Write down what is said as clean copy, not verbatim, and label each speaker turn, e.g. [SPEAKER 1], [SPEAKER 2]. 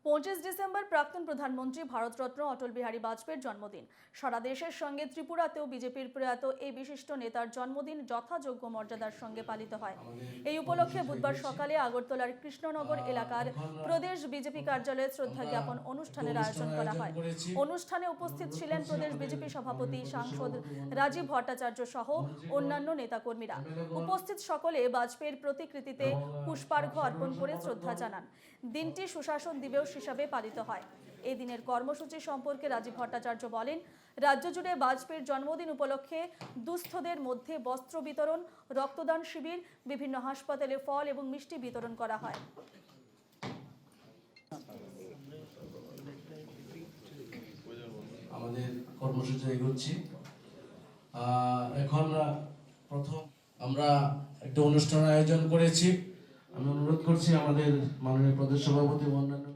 [SPEAKER 1] 25 December প্রাক্তন প্রধানমন্ত্রী ভারতরত্ন অটল বিহারী বাজপেয়ীর জন্মদিন। সারা দেশের সঙ্গে ত্রিপুরাতেও বিজেপির প্রয়াত এই বিশিষ্ট নেতার জন্মদিন যথাযোগ্য মর্যাদার সঙ্গে পালিত হয়। এই উপলক্ষে বুধবার সকালে আগরতলার কৃষ্ণনগর এলাকার প্রদেশ বিজেপি কার্যালয়ে শ্রদ্ধা জ্ঞাপন অনুষ্ঠানের আয়োজন করা হয়। অনুষ্ঠানে উপস্থিত ছিলেন প্রদেশ বিজেপি সভাপতি সাংসদ রাজীব ভট্টাচার্য সহ অন্যান্য নেতাকর্মীরা। উপস্থিত সকলে বাজপেয়ীর প্রতিকৃতিতে পুষ্পার্ঘ্য অর্পণ করে শ্রদ্ধা জানান। দিনটি সুশাসন দিবস হিসাবে পালিত হয়। এই দিনের কর্মসূচি সম্পর্কে রাজীব ভট্টাচার্য বলেন, রাজ্য জুড়ে বাজপেয়ীর জন্মদিন উপলক্ষে দুস্থদের মধ্যে বস্ত্র বিতরণ, রক্তদান শিবির, বিভিন্ন হাসপাতালে ফল এবং মিষ্টি বিতরণ করা হয়।
[SPEAKER 2] আমাদের কর্মসূচি এগোচ্ছি। এখন প্রথম আমরা একটা অনুষ্ঠান আয়োজন করেছি। আমি অনুরোধ করছি আমাদের মাননীয় প্রদেশ সভাপতি অন্যান্য